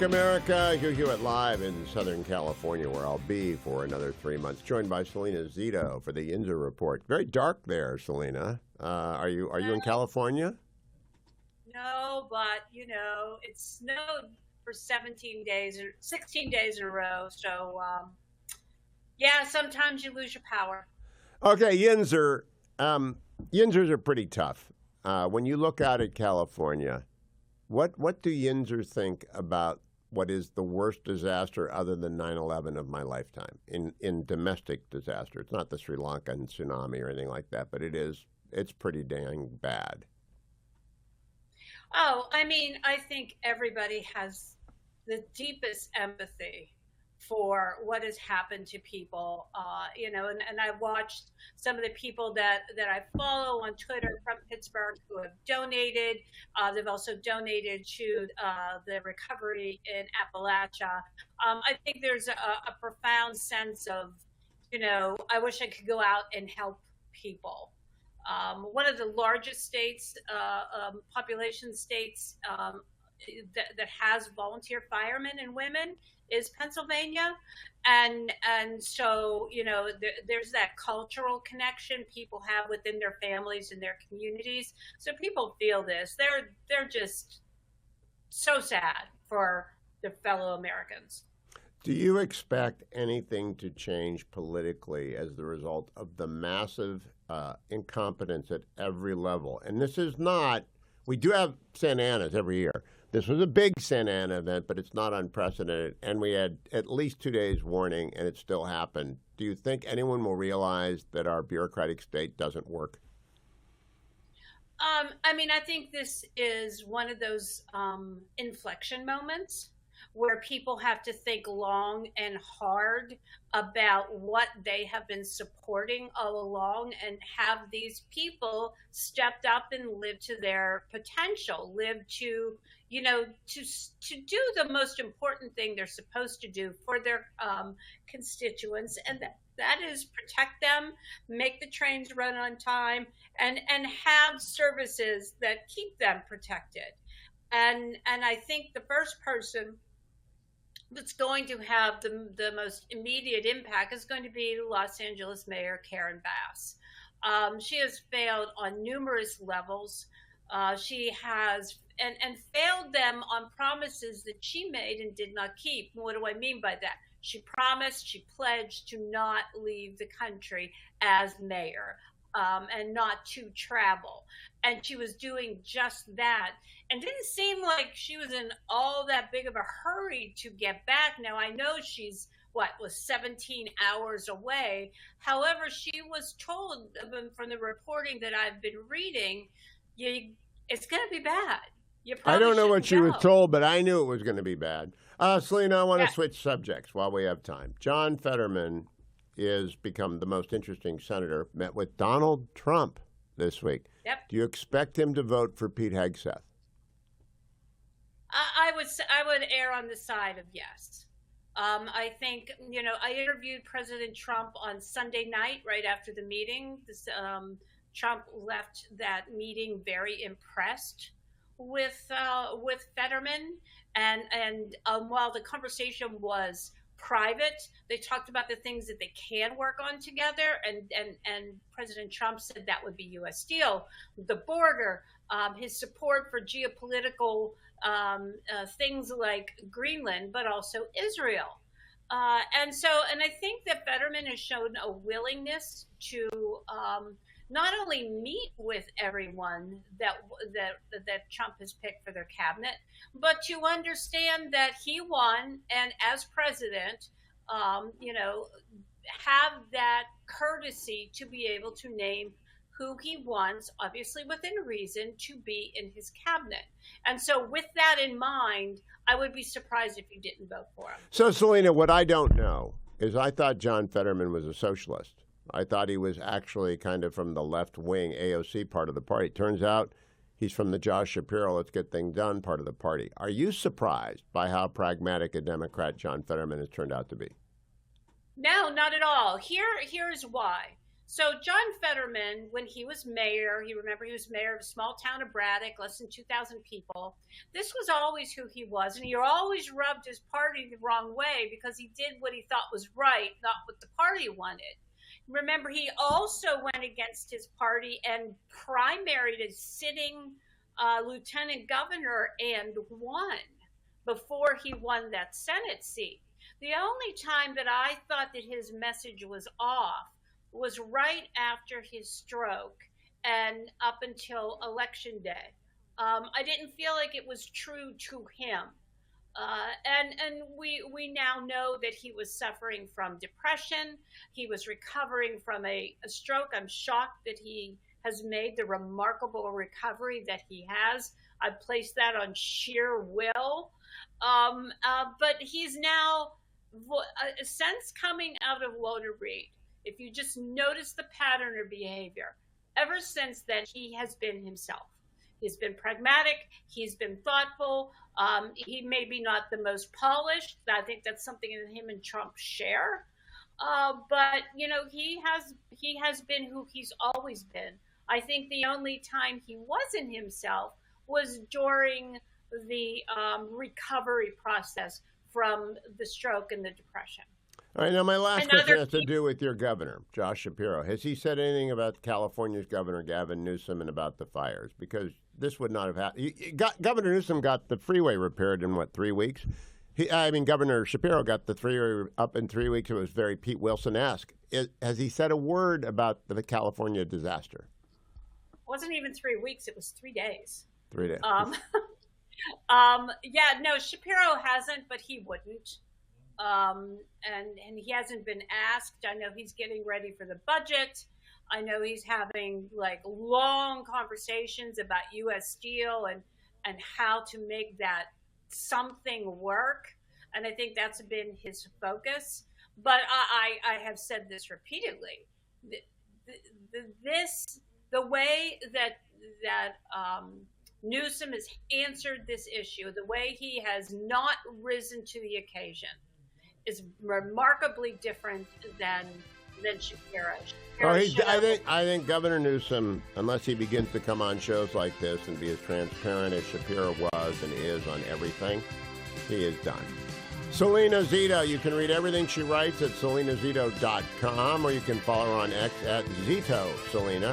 America, Hugh Hewitt live in Southern California, where I'll be for another 3 months, joined by Salena Zito for the Yinzer report. Very dark there, Salena. Are you in California? No, but it snowed for 17 days or 16 days in a row. So yeah, sometimes you lose your power. Okay, Yinzer. Yinzers are pretty tough. When you look out at California, what do Yinzer think about what is the worst disaster other than 9/11 of my lifetime in domestic disaster? It's not the Sri Lankan tsunami or anything like that, but it's pretty dang bad. Oh, I think everybody has the deepest empathy for what has happened to people, and I watched some of the people that I follow on Twitter from Pittsburgh who have donated. They've also donated to the recovery in Appalachia. I think there's a profound sense of, I wish I could go out and help people. One of the largest states, population states that has volunteer firemen and women is Pennsylvania, and so there's that cultural connection people have within their families and their communities. So people feel this. They're just so sad for their fellow Americans. Do you expect anything to change politically as the result of the massive incompetence at every level? And this is not, we do have Santa Ana's every year. This was a big Santa Ana event, but it's not unprecedented. And we had at least 2 days warning, and it still happened. Do you think anyone will realize that our bureaucratic state doesn't work? I think this is one of those inflection moments where people have to think long and hard about what they have been supporting all along, and have these people stepped up and lived to their potential, lived to do the most important thing they're supposed to do for their constituents, and that is protect them, make the trains run on time, and have services that keep them protected. And I think the first person that's going to have the most immediate impact is going to be Los Angeles Mayor Karen Bass. She has failed on numerous levels. She has and failed them on promises that she made and did not keep. What do I mean by that? She promised, she pledged to not leave the country as mayor, and not to travel. And she was doing just that, and didn't seem like she was in all that big of a hurry to get back. Now, I know she's, was 17 hours away. However, she was told from the reporting that I've been reading, it's going to be bad. I don't know what she was told, but I knew it was going to be bad. Salena, I want to switch subjects while we have time. John Fetterman is become the most interesting senator, met with Donald Trump this week. Yep. Do you expect him to vote for Pete Heth? I would err on the side of yes. I think, I interviewed President Trump on Sunday night right after the meeting. Trump left that meeting very impressed with Fetterman, and while the conversation was private, they talked about the things that they can work on together, and President Trump said that would be U.S. Steel, the border, his support for geopolitical things like Greenland, but also Israel. And I think that Fetterman has shown a willingness to not only meet with everyone that Trump has picked for their cabinet, but to understand that he won, and as president, have that courtesy to be able to name who he wants, obviously within reason, to be in his cabinet. And so with that in mind, I would be surprised if you didn't vote for him. So, Salena, what I don't know is I thought John Fetterman was a socialist. I thought he was actually kind of from the left-wing AOC part of the party. Turns out he's from the Josh Shapiro, let's get things done part of the party. Are you surprised by how pragmatic a Democrat John Fetterman has turned out to be? No, not at all. Here's why. So John Fetterman, when he was mayor, he was mayor of a small town of Braddock, less than 2,000 people. This was always who he was, and he always rubbed his party the wrong way because he did what he thought was right, not what the party wanted. Remember, he also went against his party and primaried a sitting lieutenant governor and won before he won that Senate seat. The only time that I thought that his message was off was right after his stroke and up until election day. I didn't feel like it was true to him. And we now know that he was suffering from depression. He was recovering from a stroke. I'm shocked that he has made the remarkable recovery that he has. I place that on sheer will. But he's now, since coming out of Walter Reed, if you just notice the pattern of behavior, ever since then, he has been himself. He's been pragmatic. He's been thoughtful. He may be not the most polished. I think that's something that him and Trump share. But he has been who he's always been. I think the only time he wasn't himself was during the recovery process from the stroke and the depression. All right, now my last question has to do with your governor, Josh Shapiro. Has he said anything about California's Governor Gavin Newsom and about the fires? Because this would not have happened. Governor Newsom got the freeway repaired in, 3 weeks? Governor Shapiro got the freeway up in 3 weeks. It was very Pete Wilson-esque. Has he said a word about the California disaster? It wasn't even 3 weeks. It was 3 days. 3 days. Shapiro hasn't, but he wouldn't. And he hasn't been asked. I know he's getting ready for the budget. I know he's having long conversations about U.S. Steel and how to make that something work. And I think that's been his focus. But I have said this repeatedly. The way that Newsom has answered this issue, the way he has not risen to the occasion, is remarkably different than Shapiro. I think Governor Newsom, unless he begins to come on shows like this and be as transparent as Shapiro was and is on everything, he is done. Salena Zito, you can read everything she writes at salenazito.com, or you can follow her on X at Zito Salena.